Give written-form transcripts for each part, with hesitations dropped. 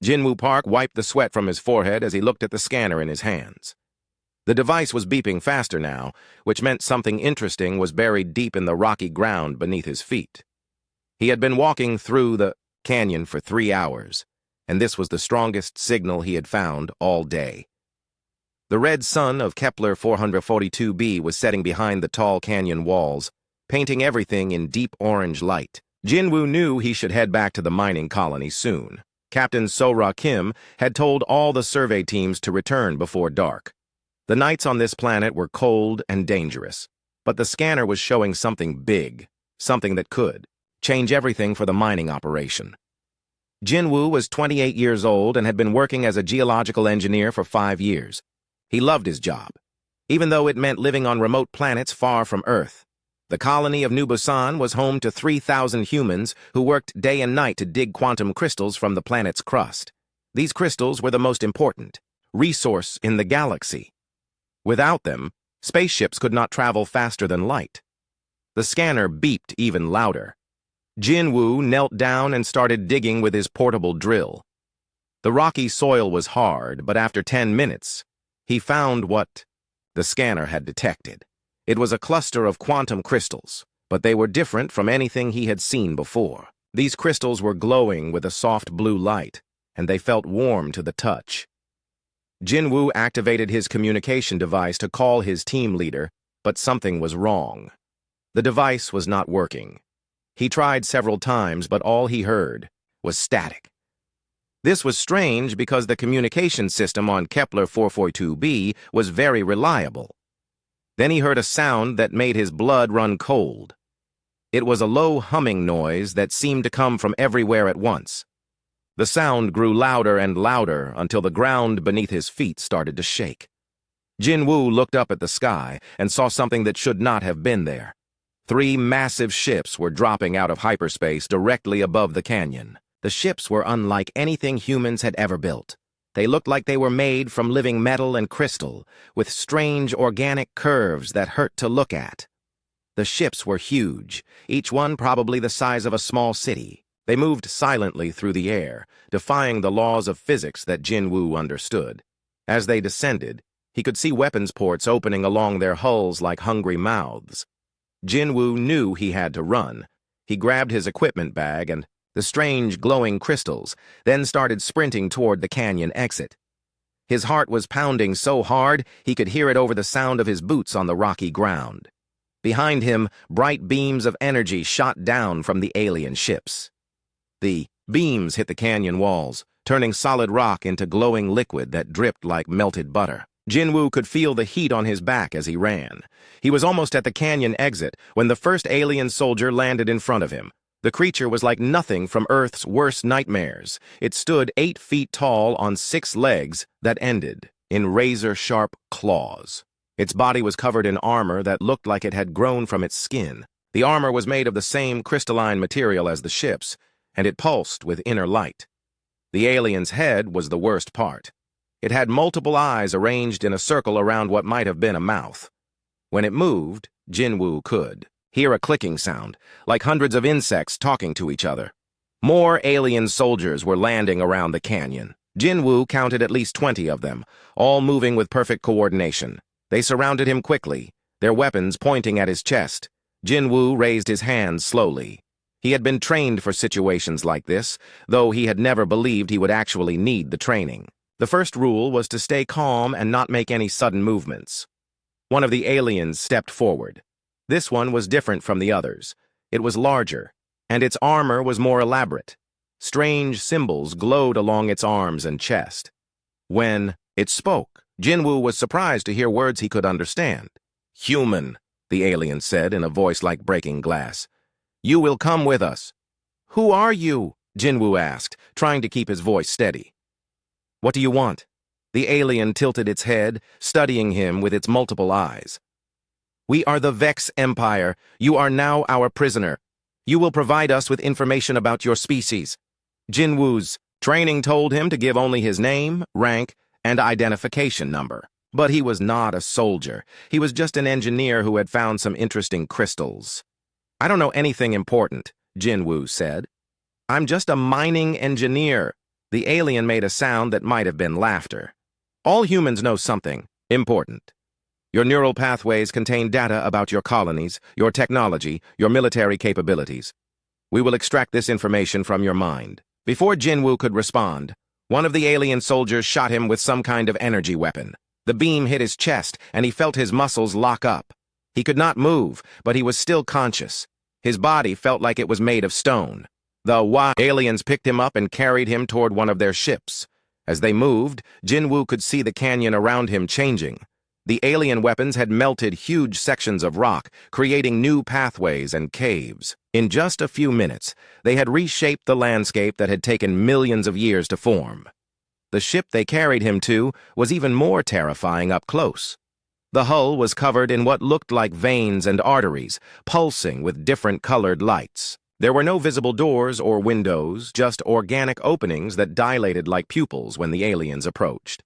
Jinwoo Park wiped the sweat from his forehead as he looked at the scanner in his hands. The device was beeping faster now, which meant something interesting was buried deep in the rocky ground beneath his feet. He had been walking through the canyon for 3 hours, and this was the strongest signal he had found all day. The red sun of Kepler 442b was setting behind the tall canyon walls, painting everything in deep orange light. Jinwoo knew he should head back to the mining colony soon. Captain So-Ra Kim had told all the survey teams to return before dark. The nights on this planet were cold and dangerous, but the scanner was showing something big, something that could change everything for the mining operation. Jinwoo was 28 years old and had been working as a geological engineer for 5 years. He loved his job, even though it meant living on remote planets far from Earth. The colony of New Busan was home to 3,000 humans who worked day and night to dig quantum crystals from the planet's crust. These crystals were the most important resource in the galaxy. Without them, spaceships could not travel faster than light. The scanner beeped even louder. Jinwoo knelt down and started digging with his portable drill. The rocky soil was hard, but after 10 minutes, he found what the scanner had detected. It was a cluster of quantum crystals, but they were different from anything he had seen before. These crystals were glowing with a soft blue light, and they felt warm to the touch. Jinwoo activated his communication device to call his team leader, but something was wrong. The device was not working. He tried several times, but all he heard was static. This was strange because the communication system on Kepler 442b was very reliable. Then he heard a sound that made his blood run cold. It was a low humming noise that seemed to come from everywhere at once. The sound grew louder and louder until the ground beneath his feet started to shake. Jinwoo looked up at the sky and saw something that should not have been there. 3 massive ships were dropping out of hyperspace directly above the canyon. The ships were unlike anything humans had ever built. They looked like they were made from living metal and crystal, with strange organic curves that hurt to look at. The ships were huge, each one probably the size of a small city. They moved silently through the air, defying the laws of physics that Jinwoo understood. As they descended, he could see weapons ports opening along their hulls like hungry mouths. Jinwoo knew he had to run. He grabbed his equipment bag and the strange glowing crystals, then started sprinting toward the canyon exit. His heart was pounding so hard he could hear it over the sound of his boots on the rocky ground. Behind him, bright beams of energy shot down from the alien ships. The beams hit the canyon walls, turning solid rock into glowing liquid that dripped like melted butter. Jinwoo could feel the heat on his back as he ran. He was almost at the canyon exit when the first alien soldier landed in front of him. The creature was like nothing from Earth's worst nightmares. It stood 8 feet tall on 6 legs that ended in razor-sharp claws. Its body was covered in armor that looked like it had grown from its skin. The armor was made of the same crystalline material as the ships, and it pulsed with inner light. The alien's head was the worst part. It had multiple eyes arranged in a circle around what might have been a mouth. When it moved, Jinwoo could hear a clicking sound, like hundreds of insects talking to each other. More alien soldiers were landing around the canyon. Jinwoo counted at least 20 of them, all moving with perfect coordination. They surrounded him quickly, their weapons pointing at his chest. Jinwoo raised his hands slowly. He had been trained for situations like this, though he had never believed he would actually need the training. The first rule was to stay calm and not make any sudden movements. One of the aliens stepped forward. This one was different from the others. It was larger, and its armor was more elaborate. Strange symbols glowed along its arms and chest. When it spoke, Jinwoo was surprised to hear words he could understand. "Human," the alien said in a voice like breaking glass. "You will come with us." "Who are you?" Jinwoo asked, trying to keep his voice steady. "What do you want?" The alien tilted its head, studying him with its multiple eyes. "We are the Vex Empire. You are now our prisoner. You will provide us with information about your species." Jinwoo's training told him to give only his name, rank, and identification number. But he was not a soldier. He was just an engineer who had found some interesting crystals. "I don't know anything important," Jinwoo said. "I'm just a mining engineer." The alien made a sound that might have been laughter. All humans know something important. Your neural pathways contain data about your colonies, your technology, your military capabilities. We will extract this information from your mind. Before Jinwoo could respond, one of the alien soldiers shot him with some kind of energy weapon. The beam hit his chest, and he felt his muscles lock up. He could not move, but he was still conscious. His body felt like it was made of stone. The aliens picked him up and carried him toward one of their ships. As they moved, Jinwoo could see the canyon around him changing. The alien weapons had melted huge sections of rock, creating new pathways and caves. In just a few minutes, they had reshaped the landscape that had taken millions of years to form. The ship they carried him to was even more terrifying up close. The hull was covered in what looked like veins and arteries, pulsing with different colored lights. There were no visible doors or windows, just organic openings that dilated like pupils when the aliens approached.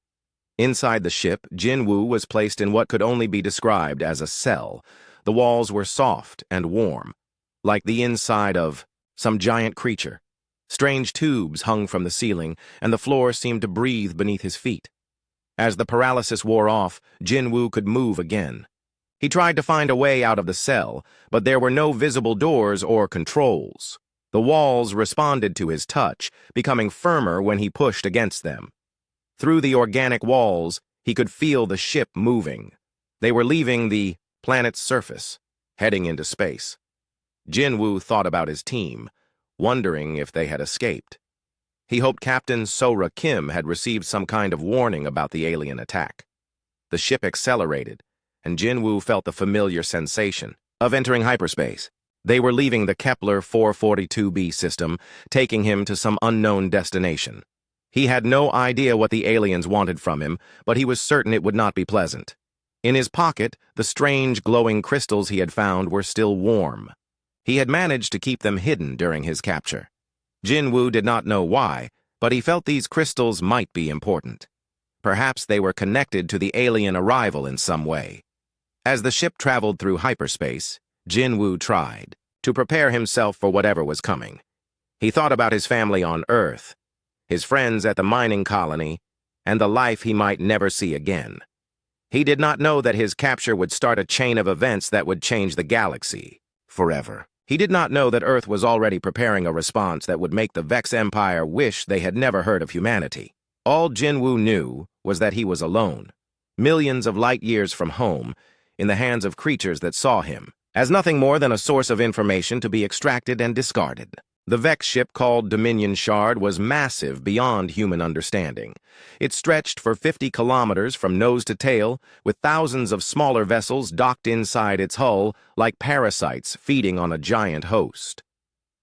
Inside the ship, Jinwoo was placed in what could only be described as a cell. The walls were soft and warm, like the inside of some giant creature. Strange tubes hung from the ceiling, and the floor seemed to breathe beneath his feet. As the paralysis wore off, Jinwoo could move again. He tried to find a way out of the cell, but there were no visible doors or controls. The walls responded to his touch, becoming firmer when he pushed against them. Through the organic walls, he could feel the ship moving. They were leaving the planet's surface, heading into space. Jinwoo thought about his team, wondering if they had escaped. He hoped Captain Sora Kim had received some kind of warning about the alien attack. The ship accelerated, and Jinwoo felt the familiar sensation of entering hyperspace. They were leaving the Kepler 442b system, taking him to some unknown destination. He had no idea what the aliens wanted from him, but he was certain it would not be pleasant. In his pocket, the strange glowing crystals he had found were still warm. He had managed to keep them hidden during his capture. Jinwoo did not know why, but he felt these crystals might be important. Perhaps they were connected to the alien arrival in some way. As the ship traveled through hyperspace, Jinwoo tried to prepare himself for whatever was coming. He thought about his family on Earth, his friends at the mining colony, and the life he might never see again. He did not know that his capture would start a chain of events that would change the galaxy forever. He did not know that Earth was already preparing a response that would make the Vex Empire wish they had never heard of humanity. All Jinwoo knew was that he was alone, millions of light years from home, in the hands of creatures that saw him as nothing more than a source of information to be extracted and discarded. The Vex ship called Dominion Shard was massive beyond human understanding. It stretched for 50 kilometers from nose to tail, with thousands of smaller vessels docked inside its hull like parasites feeding on a giant host.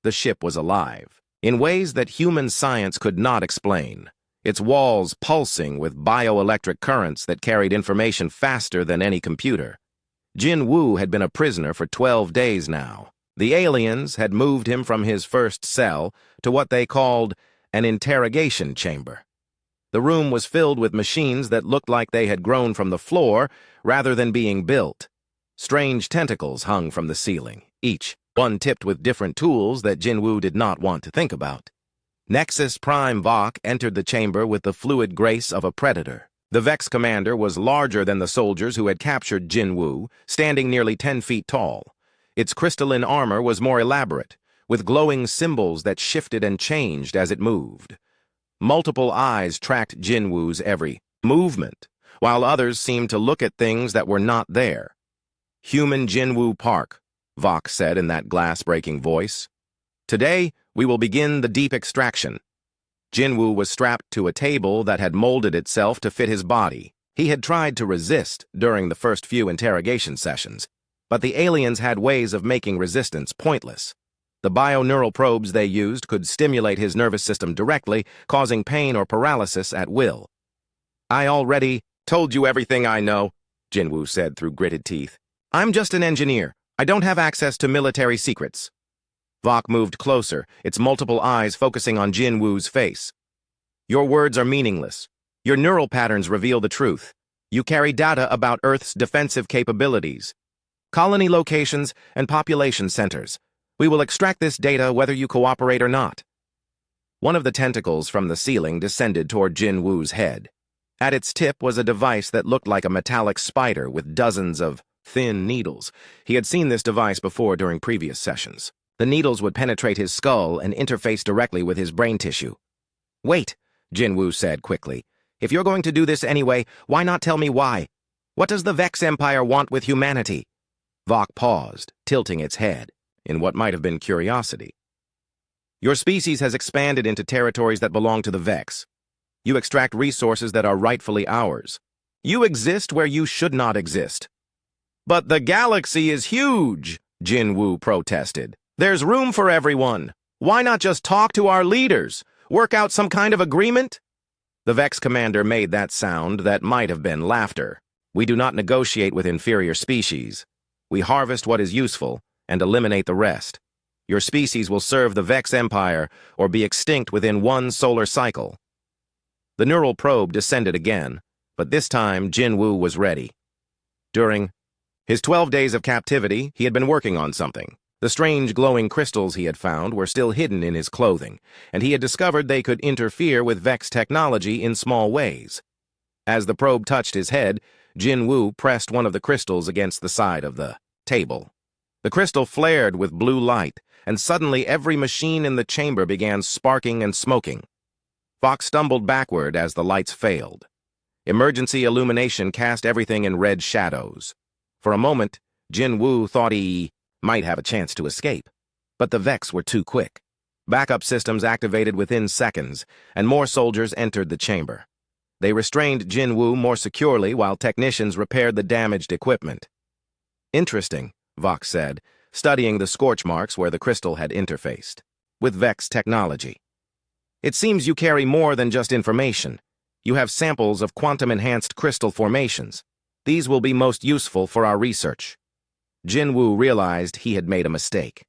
The ship was alive, in ways that human science could not explain, its walls pulsing with bioelectric currents that carried information faster than any computer. Jinwoo had been a prisoner for 12 days now. The aliens had moved him from his first cell to what they called an interrogation chamber. The room was filled with machines that looked like they had grown from the floor rather than being built. Strange tentacles hung from the ceiling, each one tipped with different tools that Jinwoo did not want to think about. Nexus Prime Vok entered the chamber with the fluid grace of a predator. The Vex commander was larger than the soldiers who had captured Jinwoo, standing nearly 10 feet tall. Its crystalline armor was more elaborate, with glowing symbols that shifted and changed as it moved. Multiple eyes tracked Jinwoo's every movement, while others seemed to look at things that were not there. "Human Jinwoo Park," Vok said in that glass-breaking voice. "Today, we will begin the deep extraction." Jinwoo was strapped to a table that had molded itself to fit his body. He had tried to resist during the first few interrogation sessions, but the aliens had ways of making resistance pointless. The bioneural probes they used could stimulate his nervous system directly, causing pain or paralysis at will. "I already told you everything I know," Jinwoo said through gritted teeth. "I'm just an engineer. I don't have access to military secrets." Vok moved closer, its multiple eyes focusing on Jinwoo's face. "Your words are meaningless. Your neural patterns reveal the truth. You carry data about Earth's defensive capabilities, colony locations, and population centers. We will extract this data whether you cooperate or not." One of the tentacles from the ceiling descended toward Jin Woo's head. At its tip was a device that looked like a metallic spider with dozens of thin needles. He had seen this device before during previous sessions. The needles would penetrate his skull and interface directly with his brain tissue. "Wait," Jin Woo said quickly. "If you're going to do this anyway, why not tell me why? What does the Vex Empire want with humanity?" Vok paused, tilting its head, in what might have been curiosity. "Your species has expanded into territories that belong to the Vex. You extract resources that are rightfully ours. You exist where you should not exist." "But the galaxy is huge," Jin Woo protested. "There's room for everyone. Why not just talk to our leaders? Work out some kind of agreement?" The Vex commander made that sound that might have been laughter. "We do not negotiate with inferior species. We harvest what is useful and eliminate the rest. Your species will serve the Vex Empire or be extinct within one solar cycle." The neural probe descended again, but this time Jin Woo was ready. During his 12 days of captivity, he had been working on something. The strange glowing crystals he had found were still hidden in his clothing, and he had discovered they could interfere with Vex technology in small ways. As the probe touched his head, Jin Woo pressed one of the crystals against the side of the table. The crystal flared with blue light, and suddenly every machine in the chamber began sparking and smoking. Fox stumbled backward as the lights failed. Emergency illumination cast everything in red shadows. For a moment, Jin Woo thought he might have a chance to escape, but the Vex were too quick. Backup systems activated within seconds, and more soldiers entered the chamber. They restrained Jin Woo more securely while technicians repaired the damaged equipment. "Interesting," Vox said, studying the scorch marks where the crystal had interfaced with Vex technology. "It seems you carry more than just information. You have samples of quantum-enhanced crystal formations. These will be most useful for our research." Jin Woo realized he had made a mistake.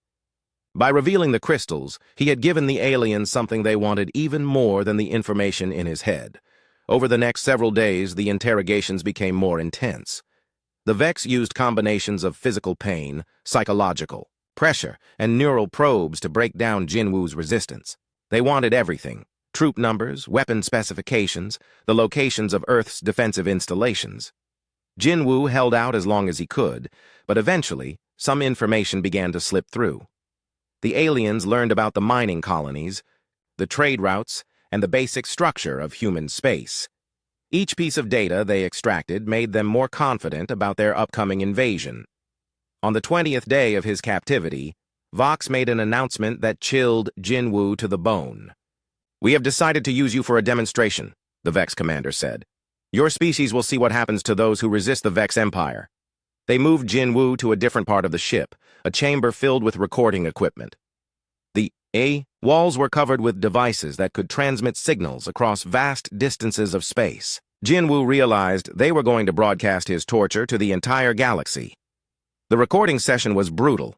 By revealing the crystals, he had given the aliens something they wanted even more than the information in his head. Over the next several days, the interrogations became more intense. The Vex used combinations of physical pain, psychological, pressure, and neural probes to break down Jin Woo's resistance. They wanted everything: troop numbers, weapon specifications, the locations of Earth's defensive installations. Jin Woo held out as long as he could, but eventually, some information began to slip through. The aliens learned about the mining colonies, the trade routes, and the basic structure of human space. Each piece of data they extracted made them more confident about their upcoming invasion. On the 20th day of his captivity, Vox made an announcement that chilled Jin Woo to the bone. "We have decided to use you for a demonstration," the Vex commander said. "Your species will see what happens to those who resist the Vex Empire." They moved Jin Woo to a different part of the ship, a chamber filled with recording equipment. The walls were covered with devices that could transmit signals across vast distances of space. Jin Woo realized they were going to broadcast his torture to the entire galaxy. The recording session was brutal.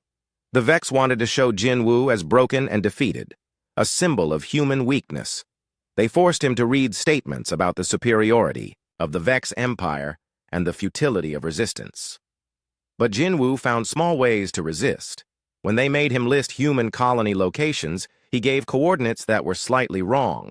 The Vex wanted to show Jin Woo as broken and defeated, a symbol of human weakness. They forced him to read statements about the superiority of the Vex Empire and the futility of resistance. But Jin Woo found small ways to resist. When they made him list human colony locations, he gave coordinates that were slightly wrong.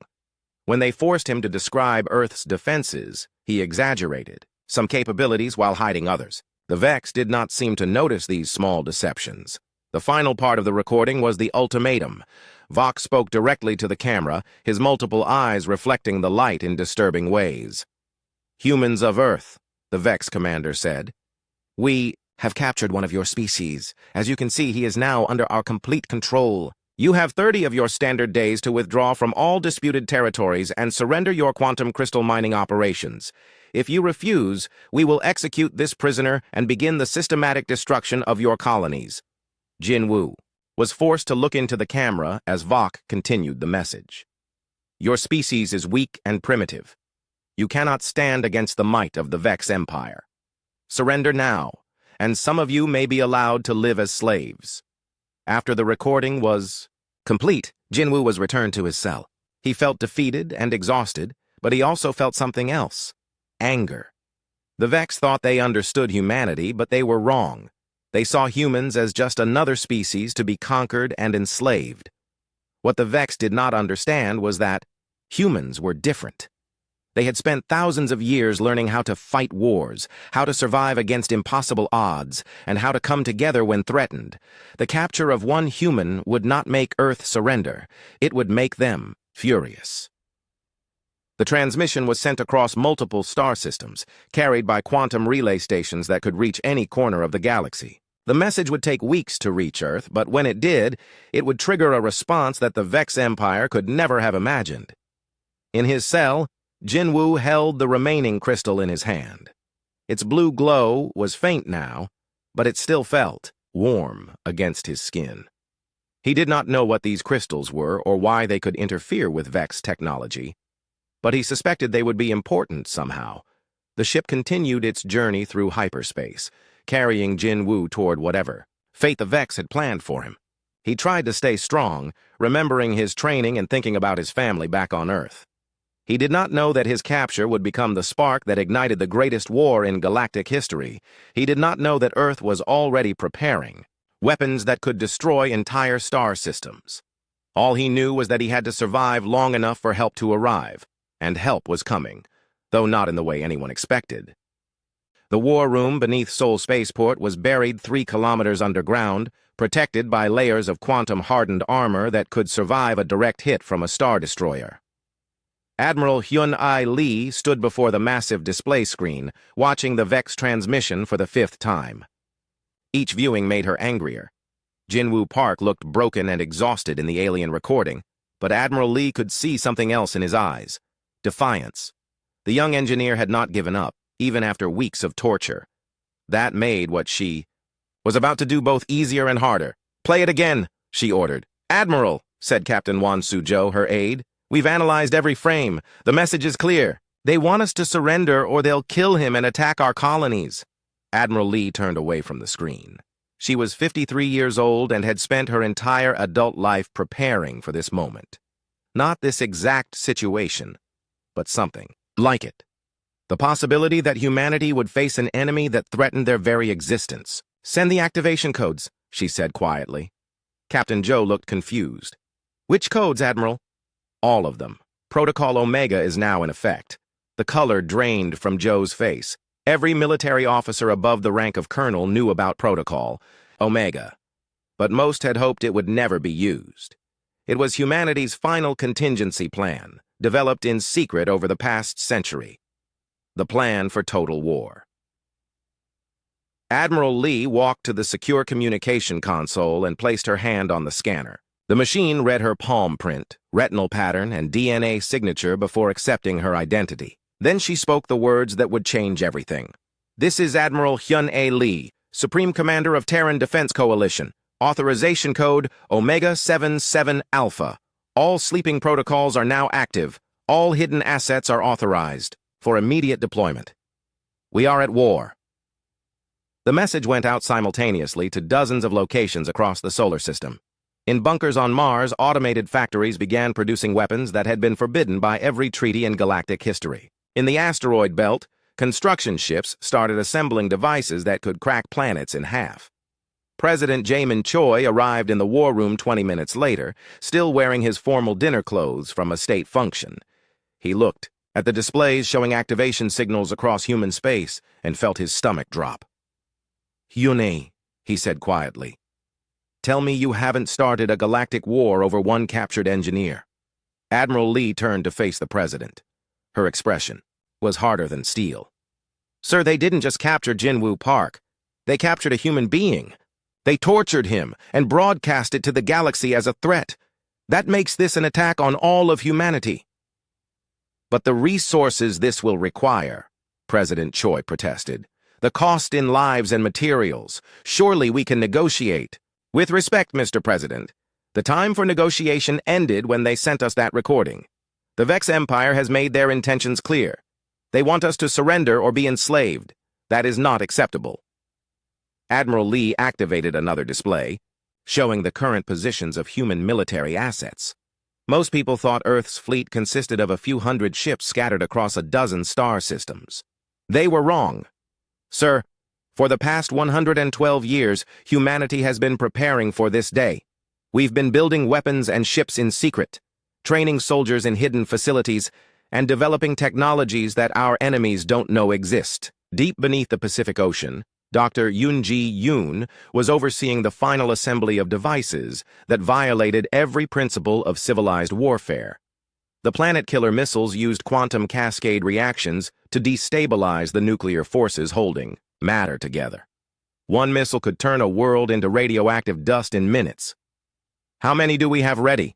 When they forced him to describe Earth's defenses, he exaggerated some capabilities while hiding others. The Vex did not seem to notice these small deceptions. The final part of the recording was the ultimatum. Vox spoke directly to the camera, his multiple eyes reflecting the light in disturbing ways. "Humans of Earth," the Vex commander said, "we have captured one of your species. As you can see, he is now under our complete control. You have 30 of your standard days to withdraw from all disputed territories and surrender your quantum crystal mining operations. If you refuse, we will execute this prisoner and begin the systematic destruction of your colonies." Jin Woo was forced to look into the camera as Vok continued the message. "Your species is weak and primitive. You cannot stand against the might of the Vex Empire. Surrender now, and some of you may be allowed to live as slaves." After the recording was complete, Jin Woo was returned to his cell. He felt defeated and exhausted, but he also felt something else: anger. The Vex thought they understood humanity, but they were wrong. They saw humans as just another species to be conquered and enslaved. What the Vex did not understand was that humans were different. They had spent thousands of years learning how to fight wars, how to survive against impossible odds, and how to come together when threatened. The capture of one human would not make Earth surrender. It would make them furious. The transmission was sent across multiple star systems, carried by quantum relay stations that could reach any corner of the galaxy. The message would take weeks to reach Earth, but when it did, it would trigger a response that the Vex Empire could never have imagined. In his cell, Jinwoo held the remaining crystal in his hand. Its blue glow was faint now, but it still felt warm against his skin. He did not know what these crystals were or why they could interfere with Vex technology, but he suspected they would be important somehow. The ship continued its journey through hyperspace, carrying Jinwoo toward whatever fate the Vex had planned for him. He tried to stay strong, remembering his training and thinking about his family back on Earth. He did not know that his capture would become the spark that ignited the greatest war in galactic history. He did not know that Earth was already preparing weapons that could destroy entire star systems. All he knew was that he had to survive long enough for help to arrive, and help was coming, though not in the way anyone expected. The war room beneath Seoul Spaceport was buried 3 kilometers underground, protected by layers of quantum-hardened armor that could survive a direct hit from a star destroyer. Admiral Hyun-I Lee stood before the massive display screen, watching the Vex transmission for the 5th time. Each viewing made her angrier. Jinwoo Park looked broken and exhausted in the alien recording, but Admiral Lee could see something else in his eyes: defiance. The young engineer had not given up, even after weeks of torture. That made what she was about to do both easier and harder. "Play it again," she ordered. "Admiral," said Captain Wan Suzhou, her aide, "we've analyzed every frame. The message is clear. They want us to surrender or they'll kill him and attack our colonies." Admiral Lee turned away from the screen. She was 53 years old and had spent her entire adult life preparing for this moment. Not this exact situation, but something like it. The possibility that humanity would face an enemy that threatened their very existence. "Send the activation codes," she said quietly. Captain Joe looked confused. "Which codes, Admiral?" "All of them. Protocol Omega is now in effect." The color drained from Joe's face. Every military officer above the rank of colonel knew about Protocol Omega, but most had hoped it would never be used. It was humanity's final contingency plan, developed in secret over the past century. The plan for total war. Admiral Lee walked to the secure communication console and placed her hand on the scanner. The machine read her palm print, retinal pattern, and DNA signature before accepting her identity. Then she spoke the words that would change everything. "This is Admiral Hyun-A Lee, Supreme Commander of Terran Defense Coalition. Authorization code Omega 77 Alpha. All sleeping protocols are now active. All hidden assets are authorized for immediate deployment. We are at war." The message went out simultaneously to dozens of locations across the solar system. In bunkers on Mars, automated factories began producing weapons that had been forbidden by every treaty in galactic history. In the asteroid belt, construction ships started assembling devices that could crack planets in half. President Jamin Choi arrived in the war room 20 minutes later, still wearing his formal dinner clothes from a state function. He looked at the displays showing activation signals across human space and felt his stomach drop. "Hyun-A," he said quietly. "Tell me you haven't started a galactic war over one captured engineer." Admiral Lee turned to face the president. Her expression was harder than steel. "Sir, they didn't just capture Jinwoo Park. They captured a human being. They tortured him and broadcast it to the galaxy as a threat. That makes this an attack on all of humanity." "But the resources this will require," President Choi protested. "The cost in lives and materials. Surely we can negotiate." "With respect, Mr. President, the time for negotiation ended when they sent us that recording. The Vex Empire has made their intentions clear. They want us to surrender or be enslaved. That is not acceptable." Admiral Lee activated another display, showing the current positions of human military assets. Most people thought Earth's fleet consisted of a few hundred ships scattered across a dozen star systems. They were wrong. "Sir, for the past 112 years, humanity has been preparing for this day. We've been building weapons and ships in secret, training soldiers in hidden facilities, and developing technologies that our enemies don't know exist. Deep beneath the Pacific Ocean, Dr. Yoonji Yoon was overseeing the final assembly of devices that violated every principle of civilized warfare. The planet-killer missiles used quantum cascade reactions to destabilize the nuclear forces holding matter together. One missile could turn a world into radioactive dust in minutes. "How many do we have ready?"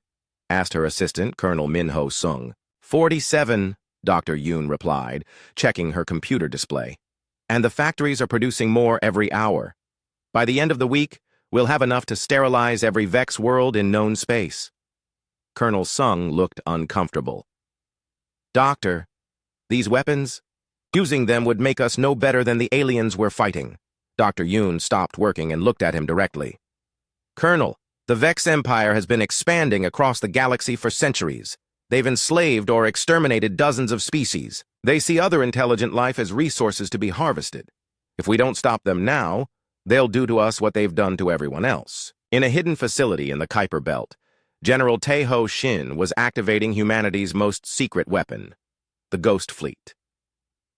asked her assistant, Colonel Minho Sung. 47, Dr. Yoon replied, checking her computer display. "And the factories are producing more every hour. By the end of the week, we'll have enough to sterilize every Vex world in known space." Colonel Sung looked uncomfortable. "Doctor, these weapons? Using them would make us no better than the aliens we're fighting." Dr. Yoon stopped working and looked at him directly. "Colonel, the Vex Empire has been expanding across the galaxy for centuries. They've enslaved or exterminated dozens of species. They see other intelligent life as resources to be harvested. If we don't stop them now, they'll do to us what they've done to everyone else." In a hidden facility in the Kuiper Belt, General Taeho Shin was activating humanity's most secret weapon, the Ghost Fleet.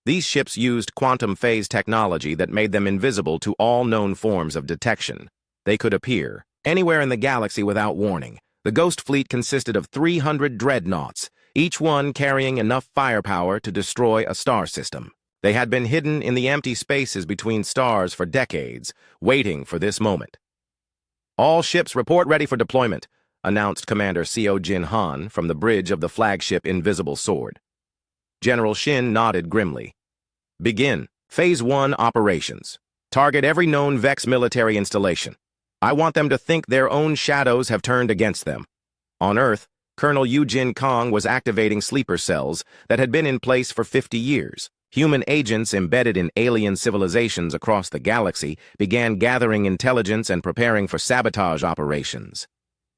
These ships used quantum phase technology that made them invisible to all known forms of detection. They could appear anywhere in the galaxy without warning. The Ghost Fleet consisted of 300 dreadnoughts, each one carrying enough firepower to destroy a star system. They had been hidden in the empty spaces between stars for decades, waiting for this moment. "All ships report ready for deployment," announced Commander Seo Jin Han from the bridge of the flagship Invisible Sword. General Shin nodded grimly. "Begin. Phase 1 operations. Target every known Vex military installation. I want them to think their own shadows have turned against them." On Earth, Colonel Eugene Kong was activating sleeper cells that had been in place for 50 years. Human agents embedded in alien civilizations across the galaxy began gathering intelligence and preparing for sabotage operations.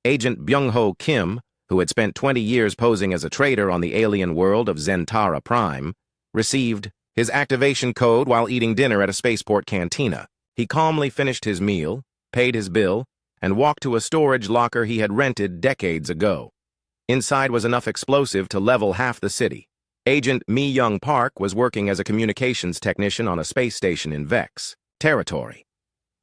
Agent Byung-ho Kim, who had spent 20 years posing as a trader on the alien world of Zentara Prime, received his activation code while eating dinner at a spaceport cantina. He calmly finished his meal, paid his bill, and walked to a storage locker he had rented decades ago. Inside was enough explosive to level half the city. Agent Mi Young Park was working as a communications technician on a space station in Vex territory.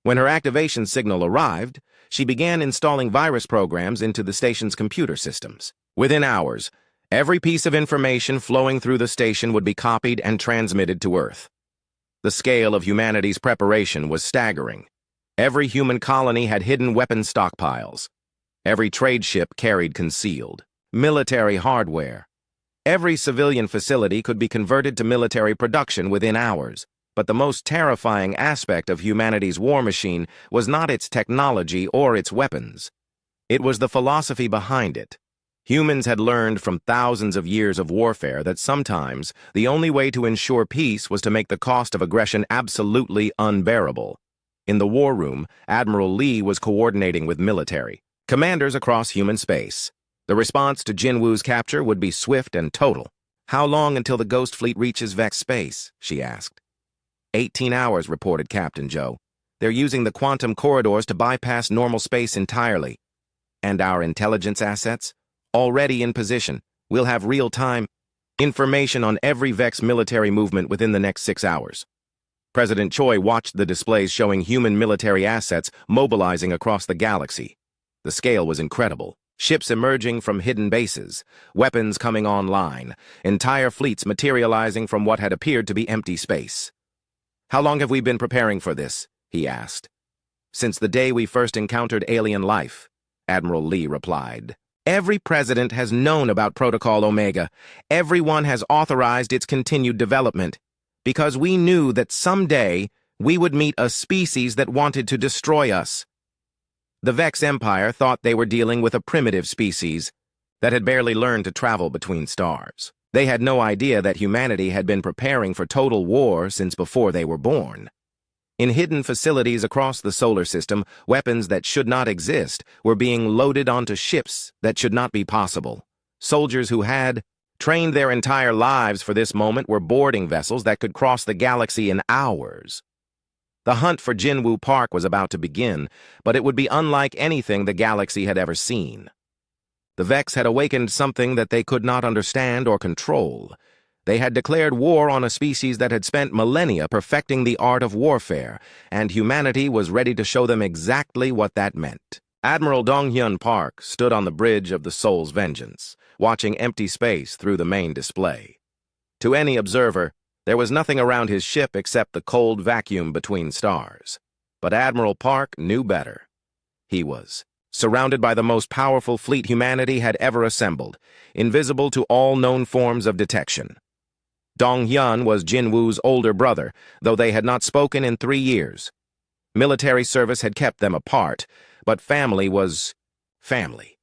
When her activation signal arrived, she began installing virus programs into the station's computer systems. Within hours, every piece of information flowing through the station would be copied and transmitted to Earth. The scale of humanity's preparation was staggering. Every human colony had hidden weapon stockpiles. Every trade ship carried concealed military hardware. Every civilian facility could be converted to military production within hours. But the most terrifying aspect of humanity's war machine was not its technology or its weapons. It was the philosophy behind it. Humans had learned from thousands of years of warfare that sometimes the only way to ensure peace was to make the cost of aggression absolutely unbearable. In the war room, Admiral Lee was coordinating with military commanders across human space. The response to Jinwoo's capture would be swift and total. "How long until the Ghost Fleet reaches Vex space?" she asked. 18 hours, reported Captain Joe. "They're using the quantum corridors to bypass normal space entirely. And our intelligence assets? Already in position. We'll have real-time information on every Vex military movement within the next 6 hours." President Choi watched the displays showing human military assets mobilizing across the galaxy. The scale was incredible. Ships emerging from hidden bases, weapons coming online, entire fleets materializing from what had appeared to be empty space. "How long have we been preparing for this?" he asked. "Since the day we first encountered alien life," Admiral Lee replied. "Every president has known about Protocol Omega. Everyone has authorized its continued development, because we knew that someday we would meet a species that wanted to destroy us. The Vex Empire thought they were dealing with a primitive species that had barely learned to travel between stars. They had no idea that humanity had been preparing for total war since before they were born. In hidden facilities across the solar system, weapons that should not exist were being loaded onto ships that should not be possible. Soldiers who had trained their entire lives for this moment were boarding vessels that could cross the galaxy in hours. The hunt for Jinwu Park was about to begin, but it would be unlike anything the galaxy had ever seen. The Vex had awakened something that they could not understand or control. They had declared war on a species that had spent millennia perfecting the art of warfare, and humanity was ready to show them exactly what that meant. Admiral Donghyun Park stood on the bridge of the Soul's Vengeance, watching empty space through the main display. To any observer, there was nothing around his ship except the cold vacuum between stars. But Admiral Park knew better. He was surrounded by the most powerful fleet humanity had ever assembled, invisible to all known forms of detection. Donghyun was Jinwu's older brother, though they had not spoken in 3 years. Military service had kept them apart, but family was family.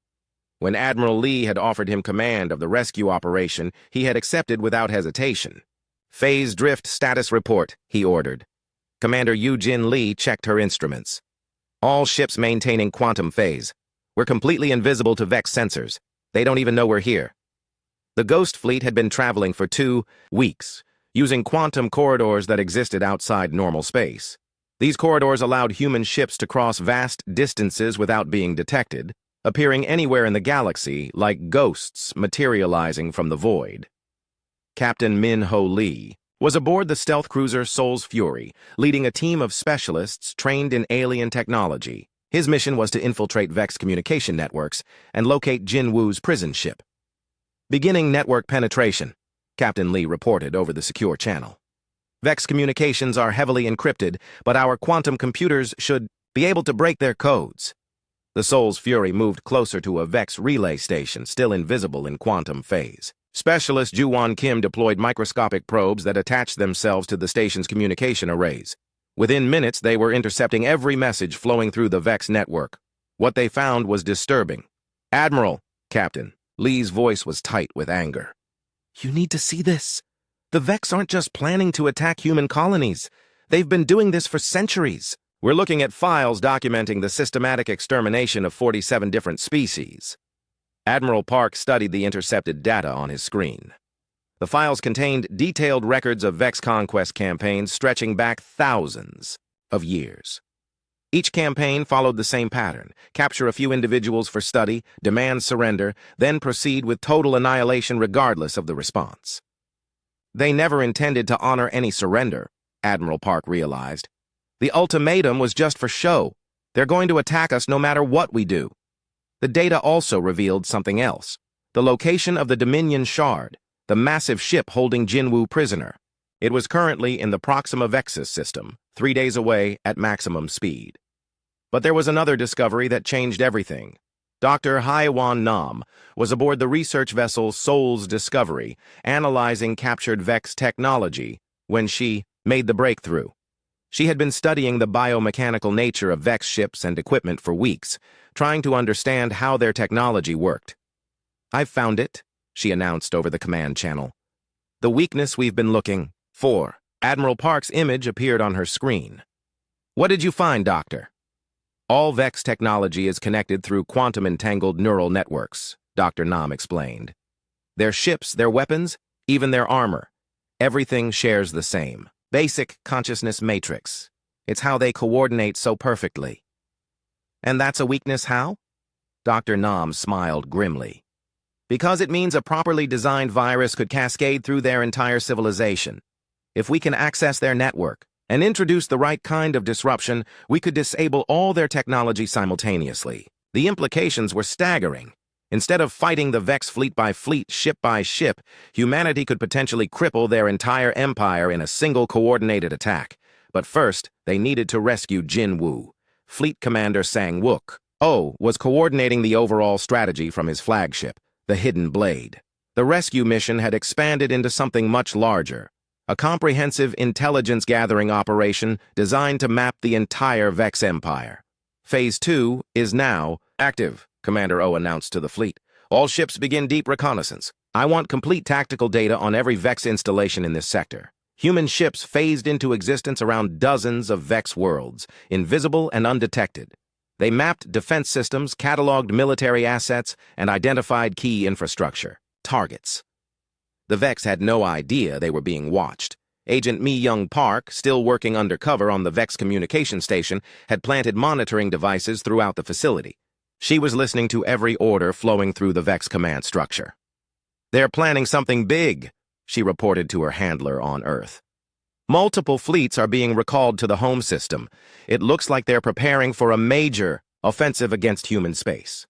When Admiral Lee had offered him command of the rescue operation, he had accepted without hesitation. "Phase drift status report," he ordered. Commander Yoo-Jin Lee checked her instruments. "All ships maintaining quantum phase. We're completely invisible to Vex sensors. They don't even know we're here." The Ghost Fleet had been traveling for 2 weeks, using quantum corridors that existed outside normal space. These corridors allowed human ships to cross vast distances without being detected, appearing anywhere in the galaxy like ghosts materializing from the void. Captain Min-Ho Lee was aboard the stealth cruiser Soul's Fury, leading a team of specialists trained in alien technology. His mission was to infiltrate Vex communication networks and locate Jinwu's prison ship. "Beginning network penetration," Captain Lee reported over the secure channel. "Vex communications are heavily encrypted, but our quantum computers should be able to break their codes." The Soul's Fury moved closer to a Vex relay station, still invisible in quantum phase. Specialist Ju-Won Kim deployed microscopic probes that attached themselves to the station's communication arrays. Within minutes, they were intercepting every message flowing through the Vex network. What they found was disturbing. "Admiral," Captain Lee's voice was tight with anger. "You need to see this. The Vex aren't just planning to attack human colonies. They've been doing this for centuries. We're looking at files documenting the systematic extermination of 47 different species." Admiral Park studied the intercepted data on his screen. The files contained detailed records of Vex conquest campaigns stretching back thousands of years. Each campaign followed the same pattern: capture a few individuals for study, demand surrender, then proceed with total annihilation regardless of the response. They never intended to honor any surrender, Admiral Park realized. The ultimatum was just for show. They're going to attack us no matter what we do. The data also revealed something else: the location of the Dominion Shard, the massive ship holding Jinwu prisoner. It was currently in the Proxima Vexus system, 3 days away at maximum speed. But there was another discovery that changed everything. Dr. Haiwan Nam was aboard the research vessel Soul's Discovery, analyzing captured Vex technology, when she made the breakthrough. She had been studying the biomechanical nature of Vex ships and equipment for weeks, trying to understand how their technology worked. "I've found it," she announced over the command channel. "The weakness we've been looking for." Admiral Park's image appeared on her screen. "What did you find, Doctor?" "All Vex technology is connected through quantum-entangled neural networks," Dr. Nam explained. "Their ships, their weapons, even their armor. Everything shares the same basic consciousness matrix. It's how they coordinate so perfectly." "And that's a weakness how?" Dr. Nam smiled grimly. "Because it means a properly designed virus could cascade through their entire civilization. If we can access their network and introduce the right kind of disruption, we could disable all their technology simultaneously." The implications were staggering. Instead of fighting the Vex fleet by fleet, ship by ship, humanity could potentially cripple their entire empire in a single coordinated attack. But first, they needed to rescue Jinwu. Fleet Commander Sang-wook was coordinating the overall strategy from his flagship, the Hidden Blade. The rescue mission had expanded into something much larger: a comprehensive intelligence-gathering operation designed to map the entire Vex Empire. Phase 2 is now active, Commander O announced to the fleet. "All ships begin deep reconnaissance. I want complete tactical data on every Vex installation in this sector. Human ships phased into existence around dozens of Vex worlds, invisible and undetected. They mapped defense systems, cataloged military assets, and identified key infrastructure, targets." The Vex had no idea they were being watched. Agent Mi-Young Park, still working undercover on the Vex communication station, had planted monitoring devices throughout the facility. She was listening to every order flowing through the Vex command structure. "They're planning something big," she reported to her handler on Earth. "Multiple fleets are being recalled to the home system. It looks like they're preparing for a major offensive against human space."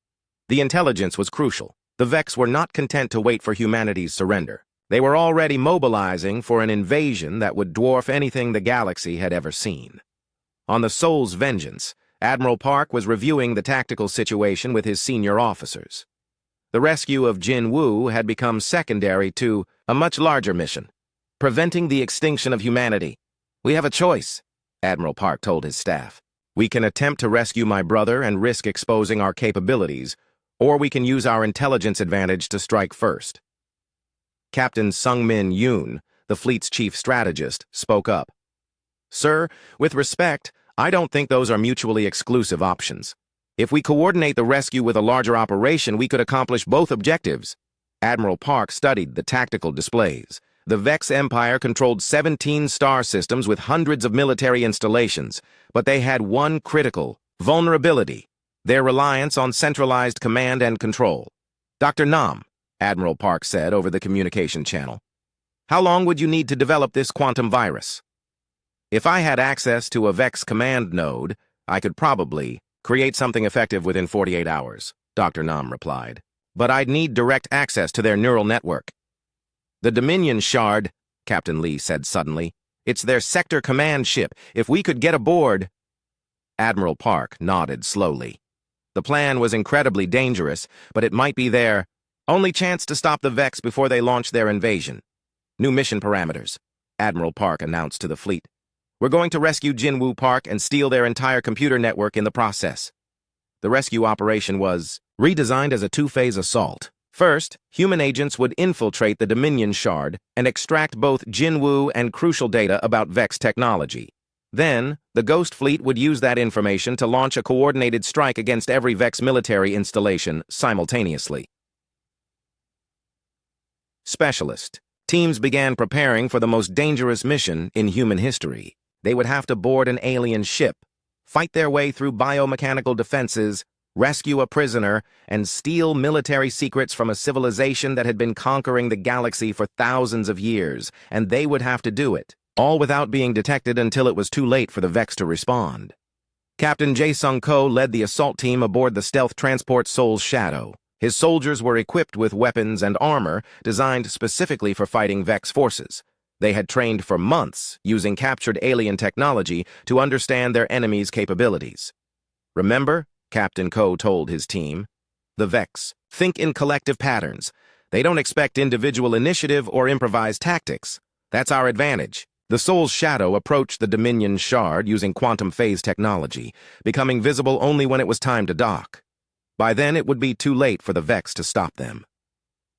The intelligence was crucial. The Vex were not content to wait for humanity's surrender. They were already mobilizing for an invasion that would dwarf anything the galaxy had ever seen. On the Soul's Vengeance, Admiral Park was reviewing the tactical situation with his senior officers. The rescue of Jin Woo had become secondary to a much larger mission: preventing the extinction of humanity. "We have a choice," Admiral Park told his staff. "We can attempt to rescue my brother and risk exposing our capabilities, or we can use our intelligence advantage to strike first." Captain Sung-Min Yoon, the fleet's chief strategist, spoke up. "Sir, with respect, I don't think those are mutually exclusive options. If we coordinate the rescue with a larger operation, we could accomplish both objectives." Admiral Park studied the tactical displays. The Vex Empire controlled 17 star systems with hundreds of military installations, but they had one critical vulnerability: their reliance on centralized command and control. "Dr. Nam," Admiral Park said over the communication channel, "how long would you need to develop this quantum virus?" "If I had access to a Vex command node, I could probably create something effective within 48 hours, Dr. Nam replied. "But I'd need direct access to their neural network." "The Dominion Shard," Captain Lee said suddenly. "It's their sector command ship. If we could get aboard—" Admiral Park nodded slowly. The plan was incredibly dangerous, but it might be their only chance to stop the Vex before they launch their invasion. "New mission parameters," Admiral Park announced to the fleet. "We're going to rescue Jinwoo Park and steal their entire computer network in the process." The rescue operation was redesigned as a two-phase assault. First, human agents would infiltrate the Dominion Shard and extract both Jinwoo and crucial data about Vex technology. Then, the Ghost Fleet would use that information to launch a coordinated strike against every Vex military installation simultaneously. Specialist. Teams began preparing for the most dangerous mission in human history. They would have to board an alien ship, fight their way through biomechanical defenses, rescue a prisoner, and steal military secrets from a civilization that had been conquering the galaxy for thousands of years, and they would have to do it, all without being detected until it was too late for the Vex to respond. Captain Jae-Sung Ko led the assault team aboard the stealth transport Soul's Shadow. His soldiers were equipped with weapons and armor designed specifically for fighting Vex forces. They had trained for months using captured alien technology to understand their enemy's capabilities. "Remember," Captain Ko told his team, "the Vex think in collective patterns. They don't expect individual initiative or improvised tactics. That's our advantage." The Soul's Shadow approached the Dominion Shard using quantum phase technology, becoming visible only when it was time to dock. By then, it would be too late for the Vex to stop them.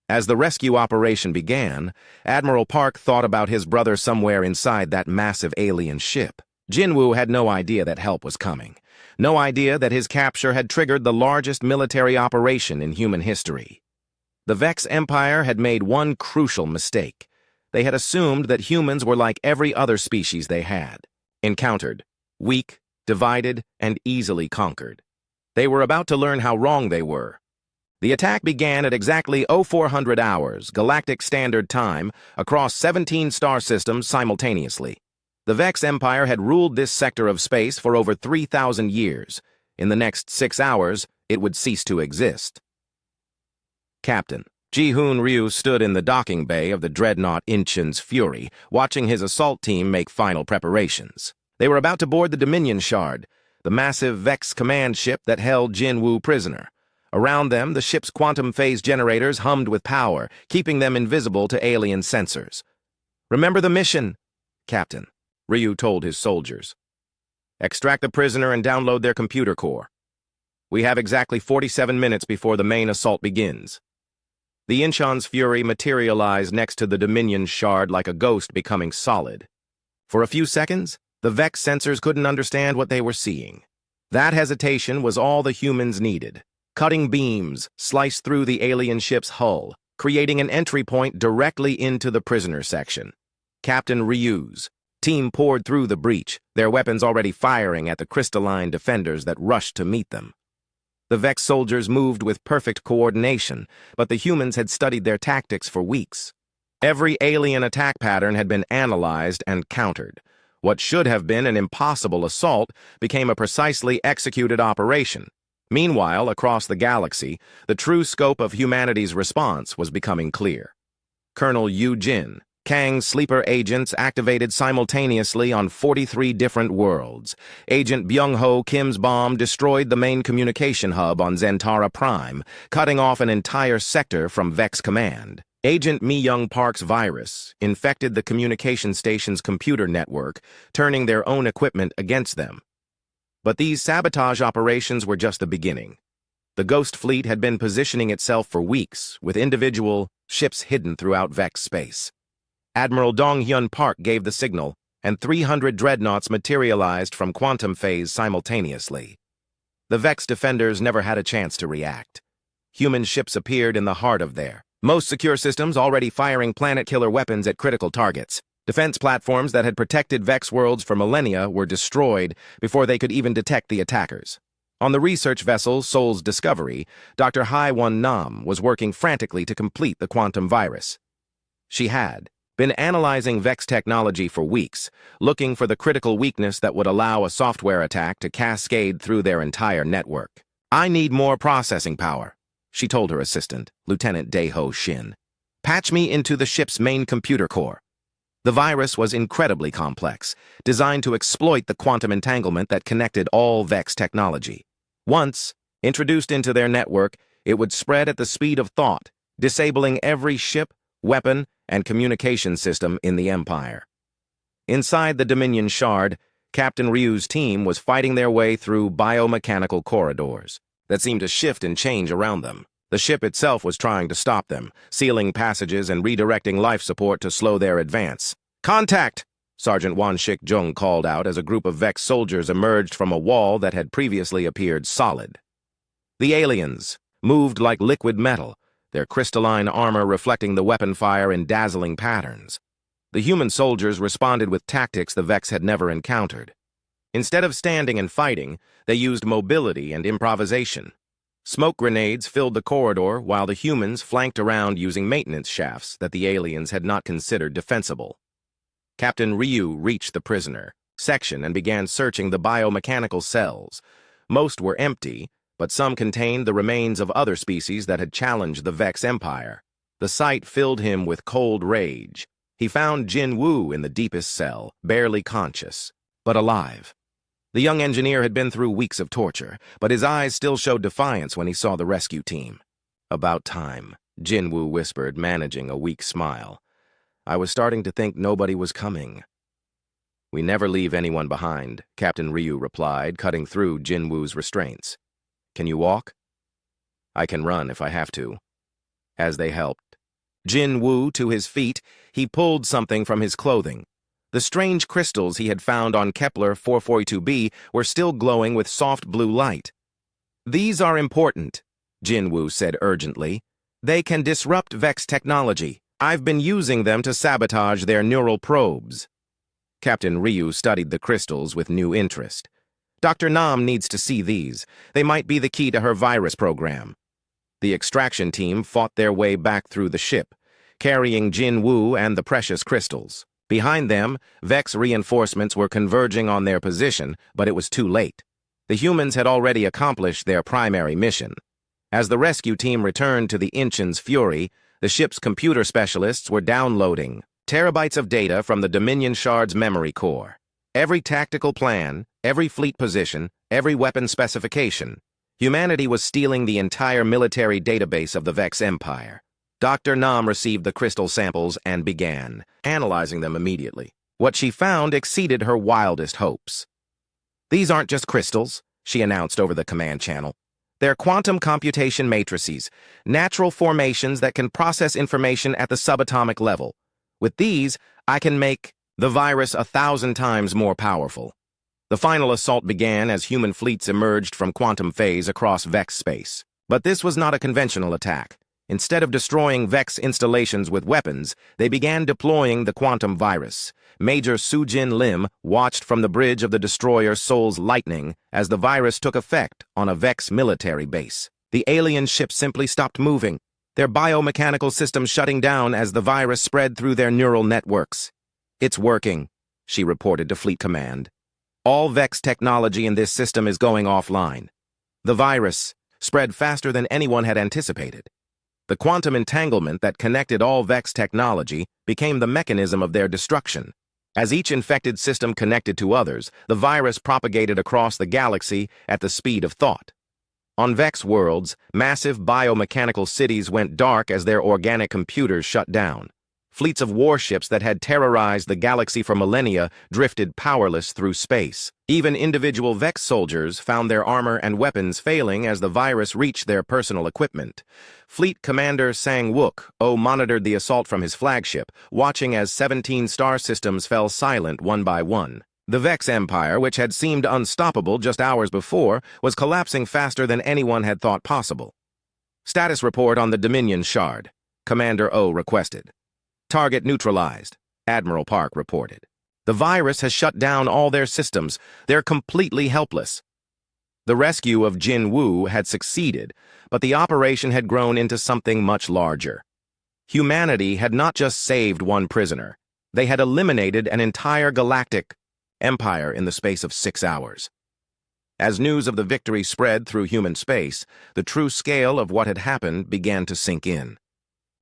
As the rescue operation began, Admiral Park thought about his brother somewhere inside that massive alien ship. Jinwoo had no idea that help was coming. No idea that his capture had triggered the largest military operation in human history. The Vex Empire had made one crucial mistake. They had assumed that humans were like every other species they had encountered, weak, divided, and easily conquered. They were about to learn how wrong they were. The attack began at exactly 0400 hours, Galactic Standard Time, across 17 star systems simultaneously. The Vex Empire had ruled this sector of space for over 3,000 years. In the next 6 hours, it would cease to exist. Captain Ji-Hoon Ryu stood in the docking bay of the dreadnought Incheon's Fury, watching his assault team make final preparations. They were about to board the Dominion Shard, the massive Vex command ship that held Jinwoo prisoner. Around them, the ship's quantum phase generators hummed with power, keeping them invisible to alien sensors. "Remember the mission, Captain," Ryu told his soldiers. "Extract the prisoner and download their computer core. We have exactly 47 minutes before the main assault begins." The Incheon's Fury materialized next to the Dominion Shard like a ghost becoming solid. For a few seconds, the Vex sensors couldn't understand what they were seeing. That hesitation was all the humans needed. Cutting beams sliced through the alien ship's hull, creating an entry point directly into the prisoner section. Captain Ryu's team poured through the breach, their weapons already firing at the crystalline defenders that rushed to meet them. The Vex soldiers moved with perfect coordination, but the humans had studied their tactics for weeks. Every alien attack pattern had been analyzed and countered. What should have been an impossible assault became a precisely executed operation. Meanwhile, across the galaxy, the true scope of humanity's response was becoming clear. Colonel Yu Jin, Kang's sleeper agents activated simultaneously on 43 different worlds. Agent Byung-ho Kim's bomb destroyed the main communication hub on Zentara Prime, cutting off an entire sector from Vex Command. Agent Mi-young Park's virus infected the communication station's computer network, turning their own equipment against them. But these sabotage operations were just the beginning. The Ghost Fleet had been positioning itself for weeks, with individual ships hidden throughout Vex space. Admiral Dong-hyun Park gave the signal, and 300 dreadnoughts materialized from quantum phase simultaneously. The Vex defenders never had a chance to react. Human ships appeared in the heart of their most secure systems, already firing planet-killer weapons at critical targets. Defense platforms that had protected Vex worlds for millennia were destroyed before they could even detect the attackers. On the research vessel Seoul's Discovery, Dr. Hai-Won Nam was working frantically to complete the quantum virus. She had been analyzing Vex technology for weeks, looking for the critical weakness that would allow a software attack to cascade through their entire network. "I need more processing power," she told her assistant, Lieutenant Dae-ho Shin. "Patch me into the ship's main computer core." The virus was incredibly complex, designed to exploit the quantum entanglement that connected all Vex technology. Once introduced into their network, it would spread at the speed of thought, disabling every ship, weapon, and communication system in the Empire. Inside the Dominion Shard, Captain Ryu's team was fighting their way through biomechanical corridors that seemed to shift and change around them. The ship itself was trying to stop them, sealing passages and redirecting life support to slow their advance. "Contact!" Sergeant Wan-shik Jung called out as a group of Vex soldiers emerged from a wall that had previously appeared solid. The aliens moved like liquid metal, their crystalline armor reflecting the weapon fire in dazzling patterns. The human soldiers responded with tactics the Vex had never encountered. Instead of standing and fighting, they used mobility and improvisation. Smoke grenades filled the corridor while the humans flanked around using maintenance shafts that the aliens had not considered defensible. Captain Ryu reached the prisoner section and began searching the biomechanical cells. Most were empty, but some contained the remains of other species that had challenged the Vex Empire. The sight filled him with cold rage. He found Jin Woo in the deepest cell, barely conscious, but alive. The young engineer had been through weeks of torture, but his eyes still showed defiance when he saw the rescue team. "About time," Jin Woo whispered, managing a weak smile. "I was starting to think nobody was coming." "We never leave anyone behind," Captain Ryu replied, cutting through Jin Woo's restraints. "Can you walk?" "I can run if I have to." As they helped Jin Woo to his feet, he pulled something from his clothing. The strange crystals he had found on Kepler 442b were still glowing with soft blue light. "These are important," Jin Woo said urgently. "They can disrupt Vex technology. I've been using them to sabotage their neural probes." Captain Ryu studied the crystals with new interest. "Dr. Nam needs to see these. They might be the key to her virus program." The extraction team fought their way back through the ship, carrying Jin Woo and the precious crystals. Behind them, Vex reinforcements were converging on their position, but it was too late. The humans had already accomplished their primary mission. As the rescue team returned to the Inchen's Fury, the ship's computer specialists were downloading terabytes of data from the Dominion Shard's memory core. Every tactical plan, every fleet position, every weapon specification. Humanity was stealing the entire military database of the Vex Empire. Dr. Nam received the crystal samples and began analyzing them immediately. What she found exceeded her wildest hopes. "These aren't just crystals," she announced over the command channel. "They're quantum computation matrices, natural formations that can process information at the subatomic level. With these, I can make the virus 1,000 times more powerful." The final assault began as human fleets emerged from quantum phase across Vex space. But this was not a conventional attack. Instead of destroying Vex installations with weapons, they began deploying the quantum virus. Major Sujin Lim watched from the bridge of the destroyer Soul's Lightning as the virus took effect on a Vex military base. The alien ship simply stopped moving, their biomechanical systems shutting down as the virus spread through their neural networks. "It's working," she reported to Fleet Command. "All Vex technology in this system is going offline." The virus spread faster than anyone had anticipated. The quantum entanglement that connected all Vex technology became the mechanism of their destruction. As each infected system connected to others, the virus propagated across the galaxy at the speed of thought. On Vex worlds, massive biomechanical cities went dark as their organic computers shut down. Fleets of warships that had terrorized the galaxy for millennia drifted powerless through space. Even individual Vex soldiers found their armor and weapons failing as the virus reached their personal equipment. Fleet Commander Sang-wook monitored the assault from his flagship, watching as 17 star systems fell silent one by one. The Vex Empire, which had seemed unstoppable just hours before, was collapsing faster than anyone had thought possible. "Status report on the Dominion Shard," Commander O requested. "Target neutralized," Admiral Park reported. "The virus has shut down all their systems. They're completely helpless." The rescue of Jin Woo had succeeded, but the operation had grown into something much larger. Humanity had not just saved one prisoner. They had eliminated an entire galactic empire in the space of 6 hours. As news of the victory spread through human space, the true scale of what had happened began to sink in.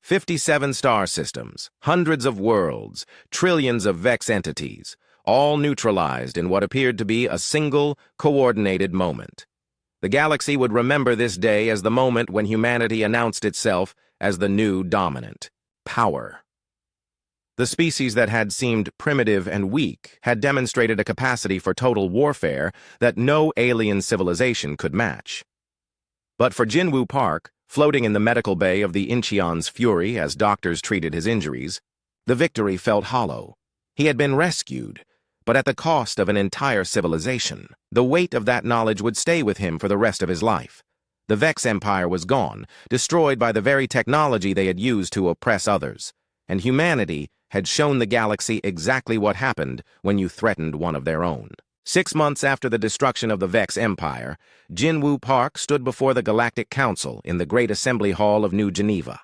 57 star systems, hundreds of worlds, trillions of Vex entities, all neutralized in what appeared to be a single, coordinated moment. The galaxy would remember this day as the moment when humanity announced itself as the new dominant power. The species that had seemed primitive and weak had demonstrated a capacity for total warfare that no alien civilization could match. But for Jinwoo Park, floating in the medical bay of the Incheon's Fury as doctors treated his injuries, the victory felt hollow. He had been rescued, but at the cost of an entire civilization. The weight of that knowledge would stay with him for the rest of his life. The Vex Empire was gone, destroyed by the very technology they had used to oppress others, and humanity had shown the galaxy exactly what happened when you threatened one of their own. 6 months after the destruction of the Vex Empire, Jinwoo Park stood before the Galactic Council in the Great Assembly Hall of New Geneva.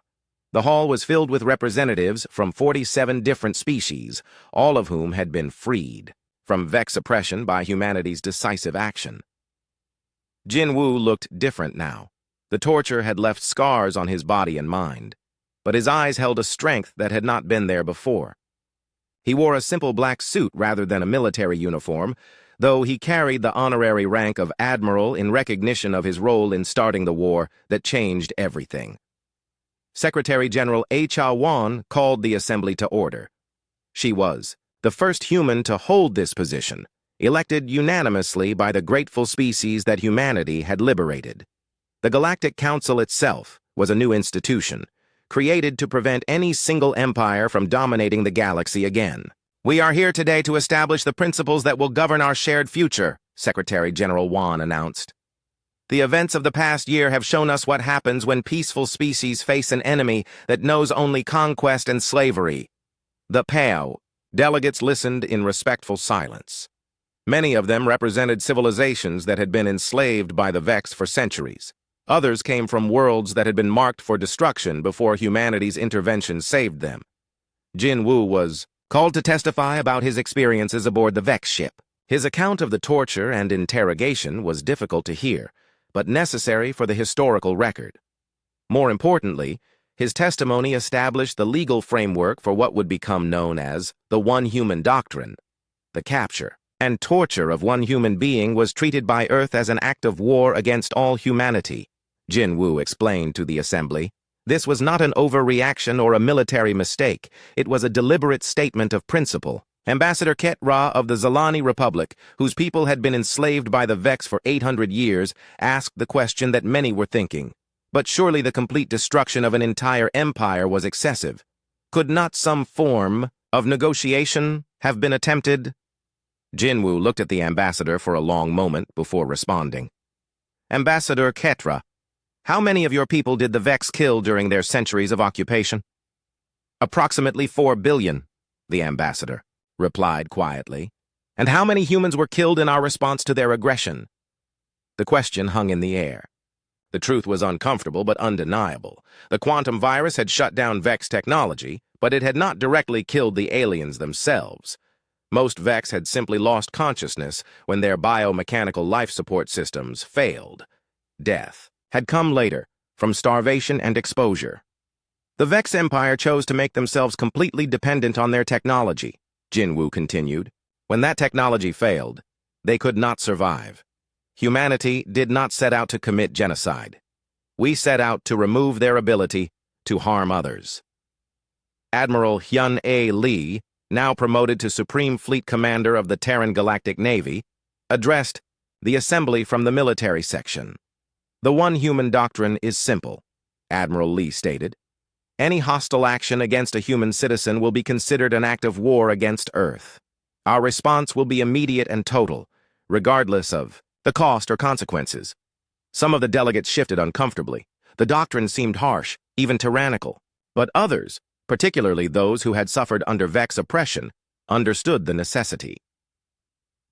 The hall was filled with representatives from 47 different species, all of whom had been freed from Vex oppression by humanity's decisive action. Jinwoo looked different now. The torture had left scars on his body and mind, but his eyes held a strength that had not been there before. He wore a simple black suit rather than a military uniform, though he carried the honorary rank of Admiral in recognition of his role in starting the war that changed everything. Secretary General HFY called the assembly to order. She was the first human to hold this position, elected unanimously by the grateful species that humanity had liberated. The Galactic Council itself was a new institution, created to prevent any single empire from dominating the galaxy again. "We are here today to establish the principles that will govern our shared future," Secretary General Wan announced. "The events of the past year have shown us what happens when peaceful species face an enemy that knows only conquest and slavery." The PAO delegates listened in respectful silence. Many of them represented civilizations that had been enslaved by the Vex for centuries. Others came from worlds that had been marked for destruction before humanity's intervention saved them. Jinwoo was called to testify about his experiences aboard the Vex ship. His account of the torture and interrogation was difficult to hear, but necessary for the historical record. More importantly, his testimony established the legal framework for what would become known as the One Human Doctrine. The capture and torture of one human being was treated by Earth as an act of war against all humanity, Jinwoo explained to the assembly. This was not an overreaction or a military mistake. It was a deliberate statement of principle. Ambassador Ketra of the Zalani Republic, whose people had been enslaved by the Vex for 800 years, asked the question that many were thinking. But surely the complete destruction of an entire empire was excessive. Could not some form of negotiation have been attempted? Jinwoo looked at the ambassador for a long moment before responding. "Ambassador Ketra, How many of your people did the Vex kill during their centuries of occupation? Approximately 4 billion, the ambassador replied quietly. And how many humans were killed in our response to their aggression? The question hung in the air. The truth was uncomfortable but undeniable. The quantum virus had shut down Vex technology, but it had not directly killed the aliens themselves. Most Vex had simply lost consciousness when their biomechanical life support systems failed. Death had come later, from starvation and exposure. The Vex Empire chose to make themselves completely dependent on their technology, Jinwoo continued. When that technology failed, they could not survive. Humanity did not set out to commit genocide. We set out to remove their ability to harm others. Admiral Hyun-A Lee, now promoted to Supreme Fleet Commander of the Terran Galactic Navy, addressed the assembly from the military section. The one human doctrine is simple, Admiral Lee stated. Any hostile action against a human citizen will be considered an act of war against Earth. Our response will be immediate and total, regardless of the cost or consequences. Some of the delegates shifted uncomfortably. The doctrine seemed harsh, even tyrannical. But others, particularly those who had suffered under Vex oppression, understood the necessity.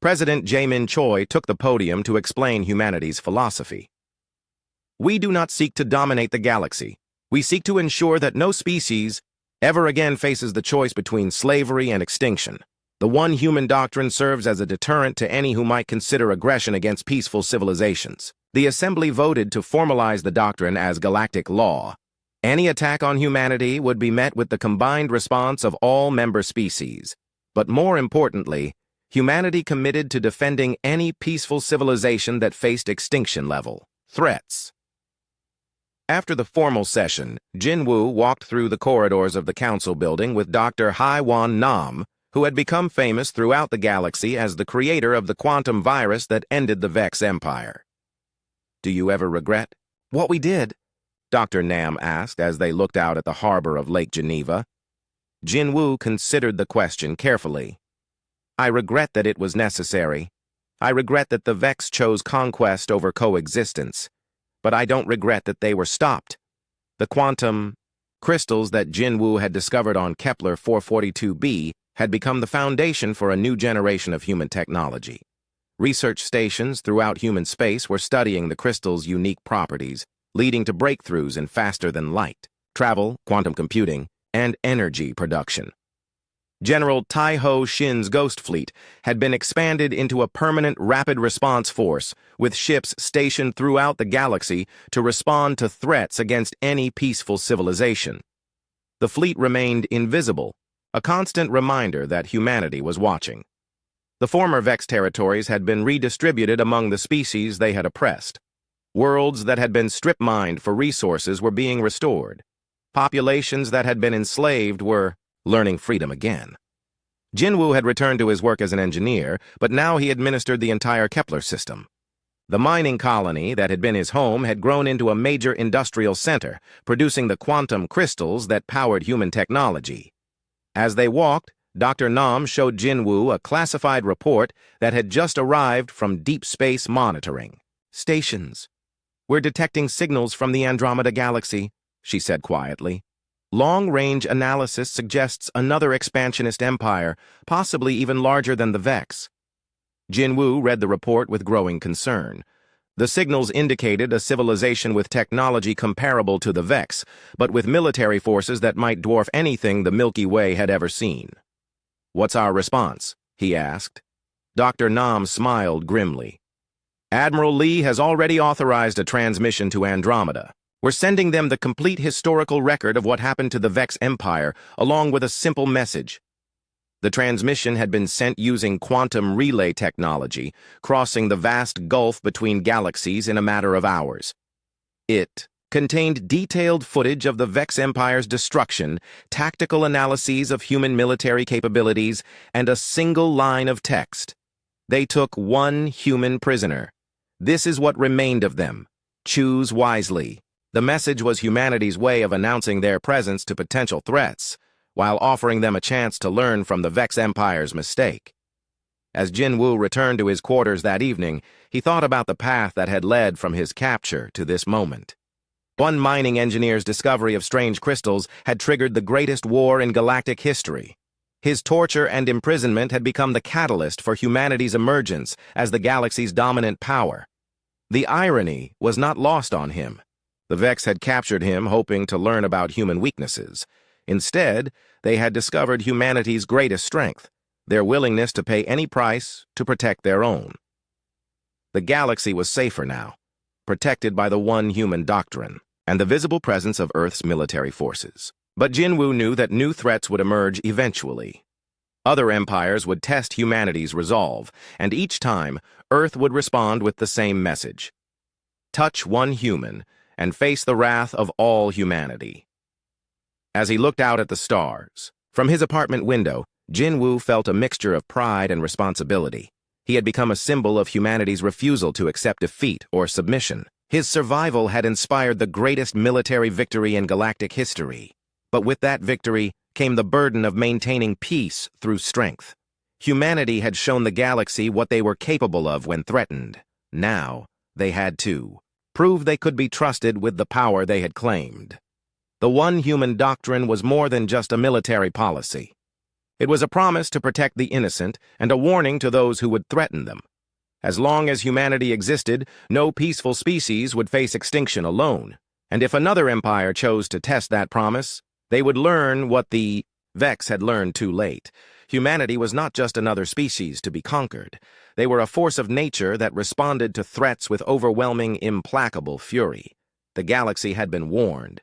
President Jae-min Choi took the podium to explain humanity's philosophy. We do not seek to dominate the galaxy. We seek to ensure that no species ever again faces the choice between slavery and extinction. The one human doctrine serves as a deterrent to any who might consider aggression against peaceful civilizations. The Assembly voted to formalize the doctrine as galactic law. Any attack on humanity would be met with the combined response of all member species. But more importantly, humanity committed to defending any peaceful civilization that faced extinction-level threats. After the formal session, Jinwoo walked through the corridors of the council building with Dr. Hai-Wan Nam, who had become famous throughout the galaxy as the creator of the quantum virus that ended the Vex Empire. Do you ever regret what we did? Dr. Nam asked as they looked out at the harbor of Lake Geneva. Jinwoo considered the question carefully. I regret that it was necessary. I regret that the Vex chose conquest over coexistence. But I don't regret that they were stopped. The quantum crystals that Jinwoo had discovered on Kepler 442b had become the foundation for a new generation of human technology. Research stations throughout human space were studying the crystal's unique properties, leading to breakthroughs in faster-than-light travel, quantum computing, and energy production. General Tai-Ho Shin's Ghost Fleet had been expanded into a permanent rapid response force with ships stationed throughout the galaxy to respond to threats against any peaceful civilization. The fleet remained invisible, a constant reminder that humanity was watching. The former Vex territories had been redistributed among the species they had oppressed. Worlds that had been strip-mined for resources were being restored. Populations that had been enslaved were learning freedom again. Jinwoo had returned to his work as an engineer, but now he administered the entire Kepler system. The mining colony that had been his home had grown into a major industrial center, producing the quantum crystals that powered human technology. As they walked, Dr. Nam showed Jinwoo a classified report that had just arrived from Deep Space Monitoring. Stations. We're detecting signals from the Andromeda Galaxy, she said quietly. Long-range analysis suggests another expansionist empire, possibly even larger than the Vex. Jinwoo read the report with growing concern. The signals indicated a civilization with technology comparable to the Vex, but with military forces that might dwarf anything the Milky Way had ever seen. What's our response? He asked. Dr. Nam smiled grimly. Admiral Lee has already authorized a transmission to Andromeda. We're sending them the complete historical record of what happened to the Vex Empire, along with a simple message. The transmission had been sent using quantum relay technology, crossing the vast gulf between galaxies in a matter of hours. It contained detailed footage of the Vex Empire's destruction, tactical analyses of human military capabilities, and a single line of text. They took one human prisoner. This is what remained of them. Choose wisely. The message was humanity's way of announcing their presence to potential threats, while offering them a chance to learn from the Vex Empire's mistake. As Jinwoo returned to his quarters that evening, he thought about the path that had led from his capture to this moment. One mining engineer's discovery of strange crystals had triggered the greatest war in galactic history. His torture and imprisonment had become the catalyst for humanity's emergence as the galaxy's dominant power. The irony was not lost on him. The Vex had captured him hoping to learn about human weaknesses. Instead, they had discovered humanity's greatest strength, their willingness to pay any price to protect their own. The galaxy was safer now, protected by the one human doctrine and the visible presence of Earth's military forces. But Jinwu knew that new threats would emerge eventually. Other empires would test humanity's resolve, and each time, Earth would respond with the same message. Touch one human, and face the wrath of all humanity. As he looked out at the stars, from his apartment window, Jinwu felt a mixture of pride and responsibility. He had become a symbol of humanity's refusal to accept defeat or submission. His survival had inspired the greatest military victory in galactic history. But with that victory came the burden of maintaining peace through strength. Humanity had shown the galaxy what they were capable of when threatened. Now, they had to prove they could be trusted with the power they had claimed. The one human doctrine was more than just a military policy. It was a promise to protect the innocent and a warning to those who would threaten them. As long as humanity existed, no peaceful species would face extinction alone. And if another empire chose to test that promise, they would learn what the Vex had learned too late. Humanity was not just another species to be conquered. They were a force of nature that responded to threats with overwhelming, implacable fury. The galaxy had been warned.